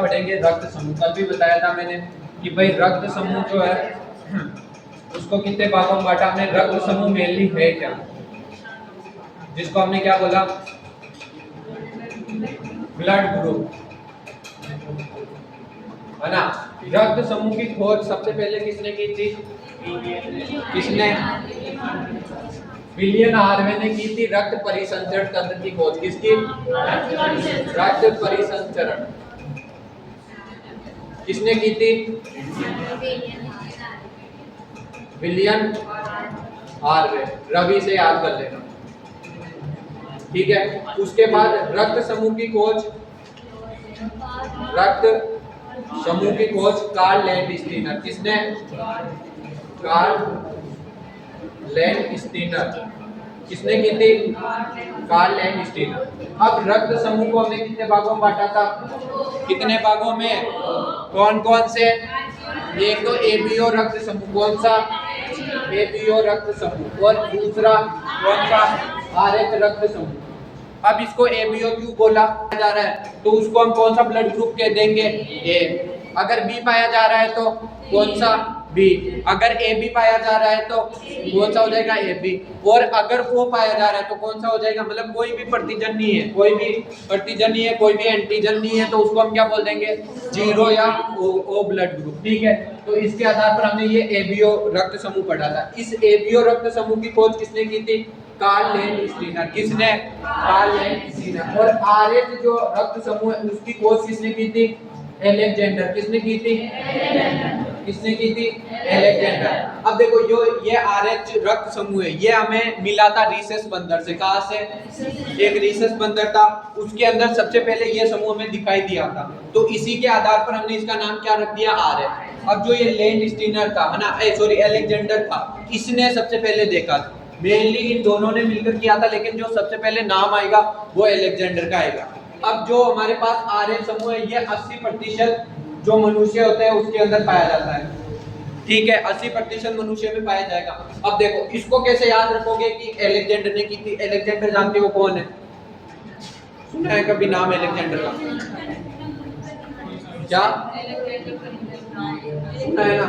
पढ़ेंगे रक्त समूह। कल भी बताया था मैंने कि भाई रक्त समूह जो है उसको कितने भागों में बांटा हमने। रक्त समूह मेनली है क्या, जिसको हमने क्या बोला, ब्लड ग्रुप, है ना। रक्त समूह की खोज सबसे पहले किसने की थी, किसने, विलियम हार्वे ने की थी। रक्त परिसंचरण तंत्र की खोज किसकी, रक्त परिसंचरण किसने की थी, विलियम हार्वे। रवि से याद कर लेना, ठीक है। उसके बाद रक्त समूह की खोज, रक्त समूह की खोज कार्ल लैंडस्टीनर, किसने, कार्ल लैंडस्टीनर, किसने की थी, कार्ल लैंडस्टीनर। अब रक्त समूह को हमने कितने भागों में बांटा था, कितने भागों में, कौन कौन से, एक तो एबीओ रक्त समूह, कौन सा, एबीओ रक्त समूह, और दूसरा कौन सा, आरएच रक्त समूह। अब इसको एबीओ क्यों बोला जा रहा है, तो उसको हम कौन सा ब्लड ग्रुप कह देंगे, ए। अगर बी पाया जा रहा है तो कौन सा, बी। अगर ए बी पाया जा रहा है तो कौन सा हो जाएगा, ए बी। और अगर ओ पाया जा रहा है तो कौन सा हो जाएगा, मतलब कोई भी प्रतिजन नहीं है, कोई भी प्रतिजन नहीं है, कोई भी एंटीजन नहीं है, तो उसको हम क्या बोल देंगे, जीरो या ओ ब्लड ग्रुप, ठीक है। तो इसके आधार पर हमने ये एबीओ रक्त समूह पढ़ा था। इस एबीओ रक्त समूह की खोज किसने की थी, कार्ल लैंडस्टीनर, किसने, कार्ल लैंडस्टीनर। और आरएच जो रक्त समूह है उसकी खोज किसने की थी, अलेक्जेंडर, किसने की थी, किसने की थी, अलेक्जेंडर। अब देखो जो ये आरएच रक्त समूह है ये हमें मिला था रीसस बंदर से। कहां से, एक रीसस बंदर था, उसके अंदर सबसे पहले ये समूह हमें दिखाई दिया था, तो इसी के आधार पर हमने इसका नाम क्या रख दिया, आरएच। अब जो ये लैंडस्टीनर था, है ना, सॉरी अलेक्जेंडर था, इसने सबसे पहले देखा था। मेनली इन दोनों ने मिलकर किया था, लेकिन जो सबसे पहले नाम आएगा वो अलेक्जेंडर का आएगा। अब जो हमारे पास आरएच समूह है ये 80% जो मनुष्य होते हैं उसके अंदर पाया जाता है, ठीक है, 80% मनुष्य में पाया जाएगा। अब देखो इसको कैसे याद रखोगे कि अलेक्जेंडर ने की थी। अलेक्जेंडर जानते हो कौन है, सुना है कभी नाम अलेक्जेंडर का, क्या सुना है ना,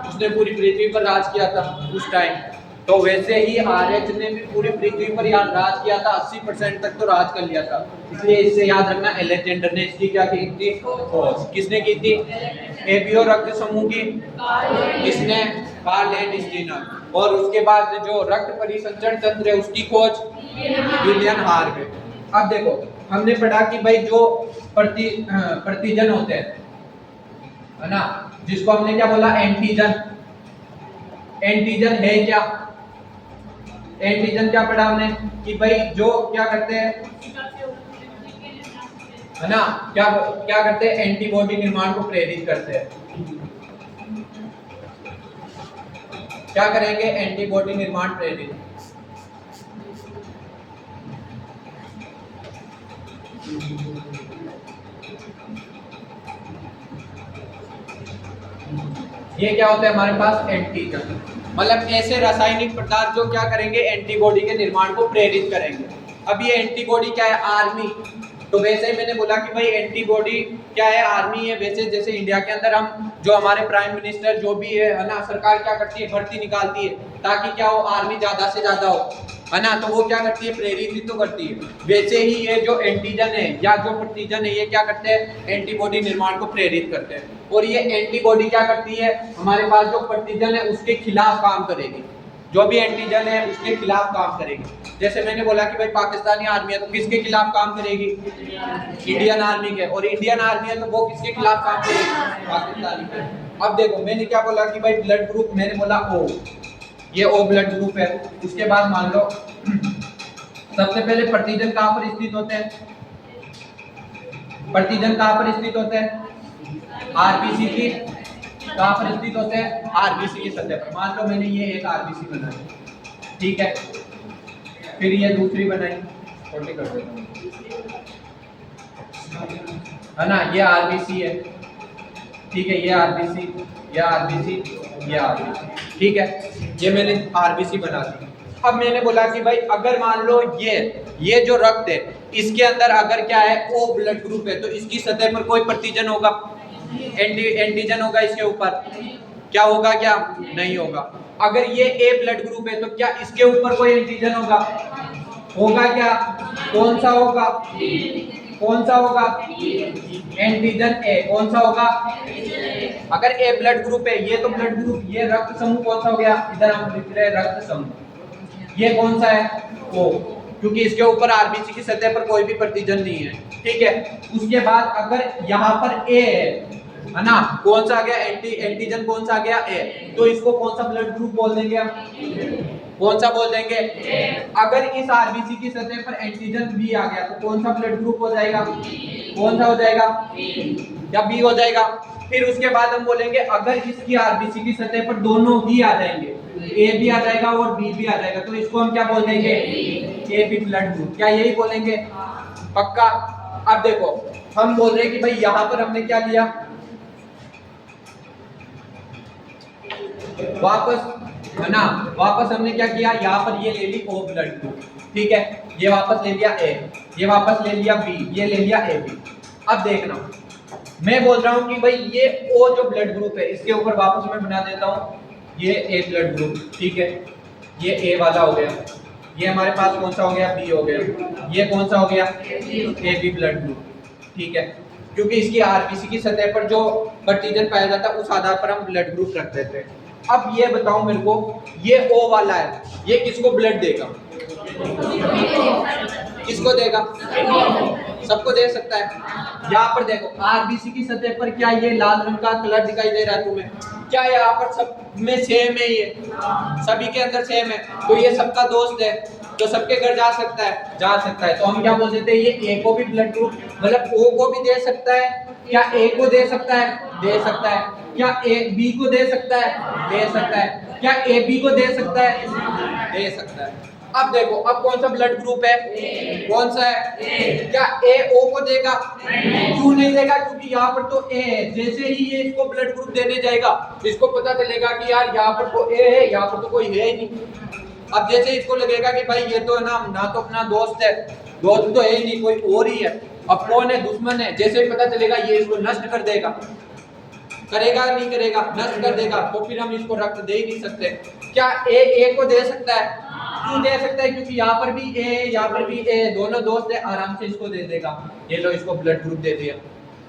उसने पूरी पृथ्वी पर राज किया था उस टाइम। तो वैसे ही आरएच ने भी पूरी पृथ्वी पर राज किया था, 80% तक तो राज कर लिया था। इसलिए इससे याद रखना अलेक्जेंडर ने इसकी क्या की थी, किसने की थी, एबीओ रक्त समूह की, किसने, कार्ल लैंडस्टीनर। और उसके बाद जो रक्त परिसंचरण तंत्र है उसकी खोज विलियम हार्वे। अब देखो हमने पढ़ा कि भाई जो प्रतिजन होते हैं, है ना, जिसको हमने क्या बोला, एंटीजन। एंटीजन है क्या, एंटीजन क्या पढ़ा हमने कि भाई जो क्या करते हैं, है ना, क्या क्या करते हैं, एंटीबॉडी निर्माण को प्रेरित करते हैं। क्या करेंगे, एंटीबॉडी निर्माण प्रेरित। ये क्या होता है हमारे पास, एंटीजन, मतलब ऐसे रासायनिक पदार्थ जो क्या करेंगे, एंटीबॉडी के निर्माण को प्रेरित करेंगे। अब ये एंटीबॉडी क्या है, आर्मी। तो वैसे ही मैंने बोला कि भाई एंटीबॉडी क्या है, आर्मी है। वैसे जैसे इंडिया के अंदर हम जो हमारे प्राइम मिनिस्टर जो भी है ना, सरकार क्या करती है, भर्ती निकालती है ताकि क्या हो, आर्मी ज्यादा से ज्यादा हो, है ना, तो वो क्या करती है, प्रेरित तो करती है। वैसे ही ये जो एंटीजन है या जो प्रतिजन है ये क्या करते हैं, एंटीबॉडी निर्माण को प्रेरित करते हैं। और ये एंटीबॉडी क्या करती है, हमारे पास जो प्रतिजन है उसके खिलाफ काम करेगी। जो भी एंटीजन है उसके खिलाफ काम करेगी। जैसे मैंने बोला कि भाई पाकिस्तानी आर्मी है तो किसके खिलाफ काम करेगी, इंडियन आर्मी के। और इंडियन आर्मी है तो वो किसके खिलाफ काम करेगी, पाकिस्तानी के। अब देखो मैंने क्या बोला कि भाई ब्लड ग्रुप, मैंने बोला ओ, ये ओ ब्लड ग्रुप है। उसके बाद मान लो सबसे पहले प्रतिजन कहां पर स्थित होते हैं, प्रतिजन कहां पर स्थित होते हैं, आरबीसी की कहां पर स्थित होते हैं, आरबीसी की सतह पर। मान लो मैंने ये एक आरबीसी बनाई, ठीक है, फिर ये दूसरी बनाई, छोटी कर देता हूं, है ना, ये आरबीसी है, ठीक है, ये आरबीसी, ये आरबीसी, ये आरबीसी, ठीक है, ये मैंने आरबीसी बना दी। अब मैंने बोला कि भाई अगर मान लो ये जो रक्त है इसके अंदर अगर क्या है, ओ ब्लड ग्रुप है, तो इसकी सतह पर कोई प्रतिजन होगा, एंटीजन होगा इसके ऊपर, क्या होगा क्या नहीं होगा। अगर ये ए ब्लड ग्रुप है तो क्या इसके ऊपर कोई एंटीजन होगा, होगा क्या, कौन सा होगा, कौन सा होगा, एंटीजन ए, कौन सा होगा, अगर ए ब्लड ग्रुप है, ये तो ब्लड ग्रुप, ये रक्त समूह कौन सा हो गया, इधर हम लिख रहे हैं रक्त समूह, ये कौन सा है ओ, क्योंकि इसके ऊपर आरबीसी की सतह पर कोई भी प्रतिजन नहीं है, ठीक है। उसके बाद अगर यहाँ पर ए है ना, कौन सा आ गया, एंटीजन कौन सा आ गया ए, तो इसको कौन सा ब्लड ग्रुप बोल देंगे हम, कौन सा बोल देंगे। अगर इस आरबीसी की सतह पर एंटीजन बी आ गया तो कौन सा ब्लड ग्रुप हो जाएगा, कौन सा हो जाएगा, या बी हो जाएगा। फिर उसके बाद हम बोलेंगे अगर इसकी आरबीसी की सतह पर दोनों ही आ जाएंगे, ए भी आ जाएगा और बी भी आ जाएगा, तो इसको हम क्या बोल देंगे, ए बी ब्लड ग्रुप, क्या यही बोलेंगे, पक्का। अब देखो हम बोल रहे हैं कि भाई यहाँ पर हमने क्या किया, वापस है ना, वापस हमने क्या किया, यहाँ पर ये ले ली ओ ब्लड ग्रुप, ठीक है, ये वापस ले लिया ए, ये वापस ले लिया बी, ये ले लिया ए बी। अब देखना मैं बोल रहा हूँ कि भाई ये ओ जो ब्लड ग्रुप है इसके ऊपर वापस मैं बना देता हूँ ये ए ब्लड ग्रुप, ठीक है, ये ए वाला हो गया, ये हमारे पास कौन सा हो गया, बी हो गया, ये कौन सा हो गया, ए बी ब्लड ग्रुप, ठीक है, क्योंकि इसकी आरबीसी की सतह पर जो प्रतिजन पाया जाता है उस आधार पर हम ब्लड ग्रुप रख देते हैं। अब ये बताओ मेरे को, ये ओ वाला है, ये किसको ब्लड देगा, किसको देगा, सबको दे सकता है। यहाँ पर देखो आरबीसी की सतह पर क्या ये लाल रंग का कलर दिखाई दे रहा है तुम्हें, क्या यहाँ पर सब में सेम है, ये सभी के अंदर सेम है, तो ये सबका दोस्त है, तो सबके घर जा सकता है, जा सकता है। तो हम क्या बोल देते हैं, ये ए को भी ब्लड ग्रुप मतलब ओ को भी दे सकता है, क्या ए को दे सकता है, दे सकता है, क्या ए बी को दे सकता है, दे सकता है, क्या ए बी को दे सकता है, दे सकता है। अब देखो अब कौन सा ब्लड ग्रुप है, कौन सा है, क्या ए ओ को देगा, क्यों नहीं देगा, क्योंकि यहाँ पर तो ए है, जैसे ही ये इसको ब्लड ग्रुप देने जाएगा इसको पता चलेगा कि यार यहाँ पर तो ए है, यहाँ पर तो कोई है ही नहीं। अब जैसे इसको लगेगा कि भाई ये तो है ना तो अपना दोस्त है, दोस्त तो है ही नहीं, कोई और ही है, अब कौन है, दुश्मन है, जैसे ही पता चलेगा ये इसको नष्ट कर देगा, करेगा नहीं करेगा, नष्ट कर देगा, तो फिर हम इसको रक्त दे ही नहीं सकते। क्या ए को दे सकता है, क्यों दे सकता है, क्योंकि यहाँ पर भी ए यहाँ पर भी ए, दोनों दोस्त है, आराम से इसको दे देगा, ये लो इसको ब्लड ग्रुप दे दिया।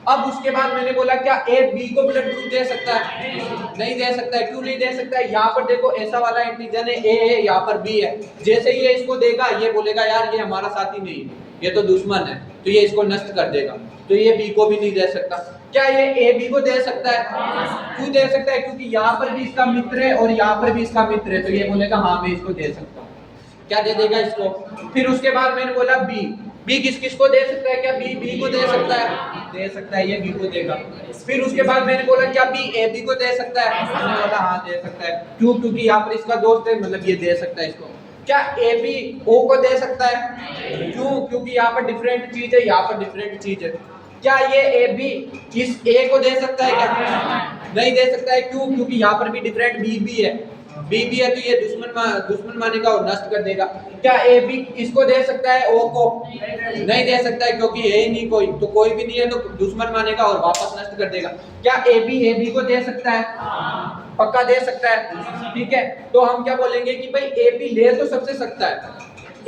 अब उसके बाद मैंने बोला क्या ए बी को ब्लड ग्रुप दे सकता है, नहीं दे सकता है, क्यों नहीं दे सकता है, यहाँ पर देखो ऐसा वाला एंटीजन है ए है, यहाँ पर बी है, जैसे ये इसको देगा ये बोलेगा यार ये हमारा साथी नहीं है, ये तो दुश्मन है, तो ये इसको नष्ट कर देगा, तो ये बी को भी नहीं दे सकता। क्या ये ए बी को दे सकता है, क्यों दे सकता है, क्योंकि यहाँ पर भी इसका मित्र है और यहाँ पर भी इसका मित्र है, तो ये बोलेगा हाँ मैं इसको दे सकता हूँ, क्या दे देगा इसको। फिर उसके बाद मैंने बोला बी, बी किस किस को दे सकता है, क्या बी बी को दे सकता है, दे सकता है, ये बी को देगा। फिर उसके बाद मैंने बोला क्या बी ए बी को दे सकता है, मैंने बोला हाँ दे सकता है, क्यों, क्योंकि यहाँ पर इसका दोस्त है, मतलब ये दे सकता है इसको। क्या ए बी ओ को दे सकता है, क्यों, क्योंकि यहाँ पर डिफरेंट चीज है, यहाँ पर डिफरेंट चीज है। क्या ये ए बी इस ए को दे सकता है, क्या नहीं दे सकता है, क्यों, क्योंकि यहाँ पर भी डिफरेंट बी भी है, बी भी है, तो ये दुश्मन मानेगा और नष्ट कर देगा। क्या ए बी इसको दे सकता है, ओ को नहीं दे सकता है, क्योंकि है ही नहीं कोई, तो कोई भी नहीं है, तो दुश्मन मानेगा और वापस नष्ट कर देगा। क्या ए बी को दे सकता है, पक्का दे सकता है, ठीक है। तो हम क्या बोलेंगे कि भाई ए बी ले तो सबसे सकता है,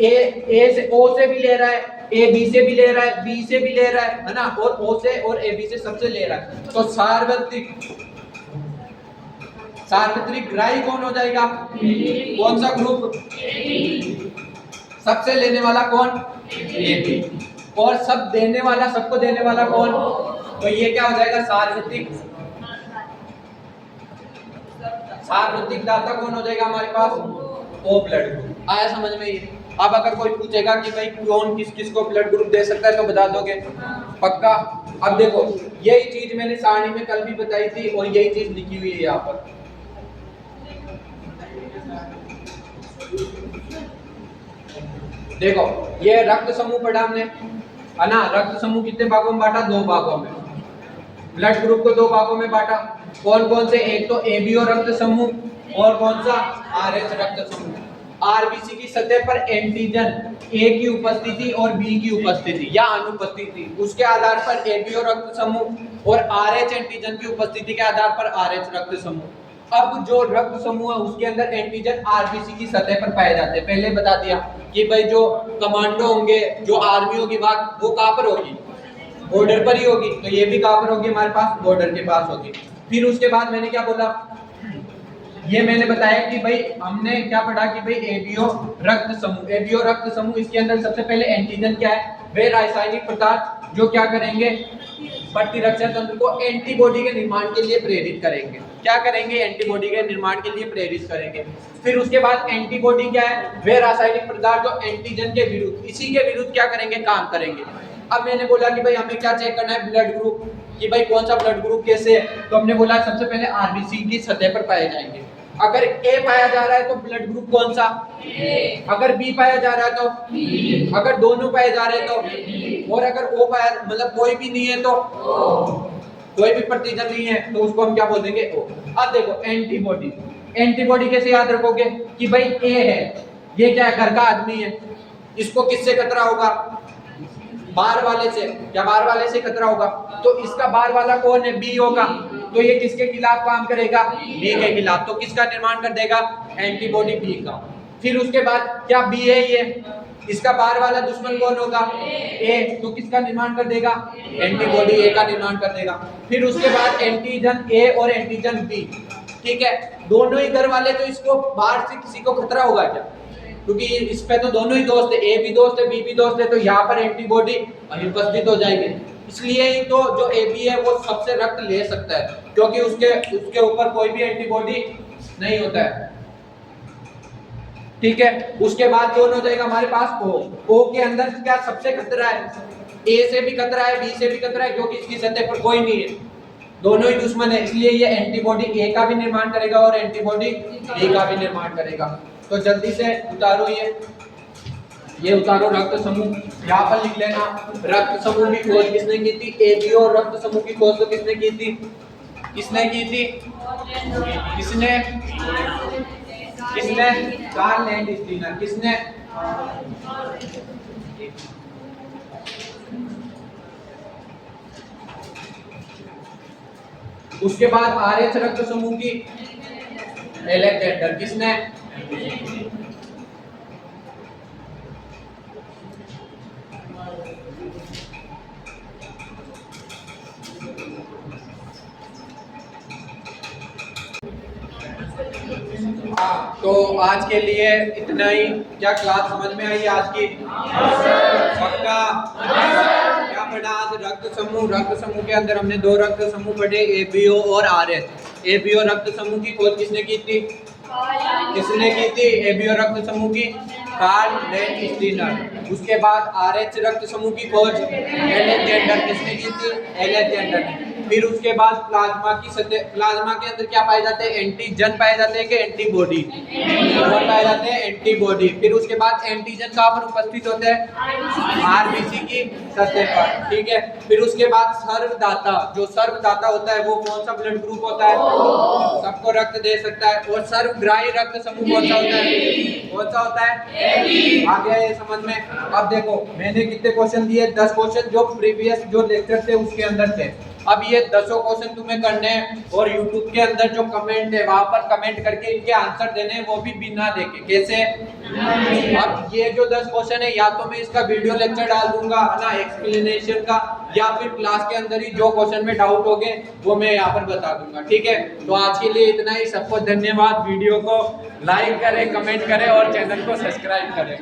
ए से ओ से भी ले रहा है, ए बी से भी ले रहा है, बी से भी ले रहा है ना, और ओ से और ए बी से सबसे ले रहा है, तो सार्वत्रिक ग्राही कौन हो जाएगा, कौन सा ग्रुप, सबसे लेने वाला कौन, ए बी, और सब देने वाला, सबको देने वाला कौन, तो ये क्या हो जाएगा सार्वत्रिक दाता कौन हो जाएगा हमारे पास, ओ ब्लड ग्रुप। आया समझ में ये। अब अगर कोई पूछेगा कि भाई कौन किस किस को ब्लड ग्रुप दे सकता है तो बता दोगे, पक्का। अब देखो यही चीज मैंने सारणी में कल भी बताई थी और यही चीज लिखी हुई है यहाँ पर। देखो ये रक्त समूह पढ़ा हमने, है ना, रक्त समूह कितने भागों में बांटा, 2 भागों में। ब्लड ग्रुप को 2 भागों में बांटा, कौन कौन से, एक तो ए बी ओ रक्त समूह और कौन सा, आर एच रक्त समूह। आरबीसी की सतह पर एंटीजन ए की उपस्थिति और बी की उपस्थिति या अनुपस्थिति, उसके आधार पर एबीओ रक्त समूह और आरएच एंटीजन की उपस्थिति के आधार पर आरएच रक्त समूह। अब जो रक्त समूह है उसके अंदर एंटीजन आरबीसी की सतह पर पाए जाते हैं। पहले बता दिया कि भाई जो कमांडो होंगे, जो आर्मी होगी वो कहाँ पर होगी, बॉर्डर पर ही होगी। तो ये भी कहाँ पर होगी, हमारे पास बॉर्डर के पास होगी। फिर उसके बाद मैंने क्या बोला, ये मैंने बताया कि भाई हमने क्या पढ़ा कि भाई एबीओ रक्त समूह, एबीओ रक्त समूह इसके अंदर सबसे पहले एंटीजन क्या है, वे रासायनिक पदार्थ जो क्या करेंगे, प्रतिरक्षा तंत्र को एंटीबॉडी के निर्माण के लिए प्रेरित करेंगे। क्या करेंगे, एंटीबॉडी के निर्माण के लिए प्रेरित करेंगे। फिर उसके बाद एंटीबॉडी क्या है, वे रासायनिक पदार्थ जो एंटीजन के विरुद्ध, इसी के विरुद्ध क्या करेंगे, काम करेंगे। अब मैंने बोला कि भाई हमें क्या चेक करना है, ब्लड ग्रुप, कि भाई कौन सा ब्लड ग्रुप कैसे है। तो हमने बोला सबसे पहले आरबीसी की सतह पर पाए जाएंगे। अगर ए पाया जा रहा है तो ब्लड ग्रुप कौन सा, अगर बी पाया जा रहा है तो, अगर दोनों पाए जा रहे हैं तो, और अगर ओ पाया, मतलब कोई भी नहीं है तो, कोई भी प्रतिजन नहीं है तो उसको हम क्या बोल देंगे, ओ। अब देखो एंटीबॉडी, एंटीबॉडी कैसे याद रखोगे कि भाई ए है, ये क्या है, घर का आदमी है, इसको किससे खतरा होगा, बाहर वाले से, क्या बाहर वाले से खतरा होगा। तो इसका बाहर वाला कौन है, बी होगा। तो ये किसके खिलाफ काम करेगा, बी के खिलाफ। तो किसका निर्माण कर देगा, एंटीबॉडी बी का। फिर उसके बाद क्या बी है ये, इसका बाहर वाला दुश्मन कौन होगा, ए। तो किसका निर्माण कर देगा, एंटीबॉडी ए का निर्माण कर देगा। फिर उसके बाद एंटीजन ए और एंटीजन बी, ठीक है, दोनों ही घर वाले, तो इसको बाहर से किसी को खतरा होगा क्या, क्योंकि इस पे तो दोनों ही दोस्त है, ए भी दोस्त है, बी भी दोस्त है। तो यहाँ पर एंटीबॉडी उपस्थित हो जाएगी। इसलिए ही तो जो ए बी है वो सबसे रक्त ले सकता है, क्योंकि उसके ऊपर कोई भी एंटीबॉडी नहीं होता है, ठीक है। उसके बाद कौन हो जाएगा हमारे पास, ओ। ओ के अंदर क्या सबसे खतरा है, ए से भी खतरा है, बी से भी खतरा है, क्योंकि इसकी सतह पर कोई नहीं है, दोनों ही दुश्मन है। इसलिए ये एंटीबॉडी ए का भी निर्माण करेगा और एंटीबॉडी बी का भी निर्माण करेगा। तो जल्दी से उतारो, ये उतारो रक्त समूह, यहाँ पर लिख लेना। रक्त समूह की खोज किसने की थी, एबीओ रक्त समूह की खोज तो किसने की थी, किसने की थी, किसने, कार्ल लैंडस्टीनर, किसने। उसके बाद आरएच रक्त समूह की एलेक्जेंडर, किसने। तो आज के लिए इतना ही। क्या क्लास समझ में आई आज की, पक्का। क्या पढ़ा आज, रक्त समूह। रक्त समूह के अंदर हमने दो रक्त समूह पढ़े, एबीओ और आरएच। एबीओ रक्त समूह की खोज किसने की थी, किसने की थी, एबीओ रक्त समूह की, कार्ल लैंडस्टीनर। उसके बाद आरएच रक्त समूह की खोज एलेक्जेंडर, किसने की थी, एलेक्जेंडर ने। फिर उसके बाद प्लाज्मा की सतह, प्लाज्मा के अंदर क्या पाए जाते हैं, एंटीजन पाए जाते हैं कि एंटीबॉडी, पाए जाते हैं एंटीबॉडी। फिर उसके बाद एंटीजन कहाँ पर उपस्थित होते हैं, आरबीसी की सतह पर, ठीक है। फिर उसके बाद सर्वदाता, जो सर्वदाता होता है वो कौन सा ब्लड ग्रुप होता है, सबको रक्त दे सकता है। और सर्वग्राही रक्त समूह कौन सा होता है, कौन सा होता है, आ गया ये समझ में। अब देखो मैंने कितने क्वेश्चन दिए, 10 क्वेश्चन जो प्रीवियस जो लेक्चर थे उसके अंदर थे। अब ये 10 क्वेश्चन तुम्हें करने हैं और YouTube के अंदर जो कमेंट है वहां पर कमेंट करके इनके आंसर देने हैं, वो भी बिना देखे। कैसे, अब ये जो 10 क्वेश्चन है या तो मैं इसका वीडियो लेक्चर डाल दूंगा ना एक्सप्लेनेशन का, या फिर क्लास के अंदर ही जो क्वेश्चन में डाउट हो गए वो मैं यहाँ पर बता दूंगा, ठीक है। तो आज के लिए इतना ही। सबको धन्यवाद। वीडियो को लाइक करें, कमेंट करें और चैनल को सब्सक्राइब करें।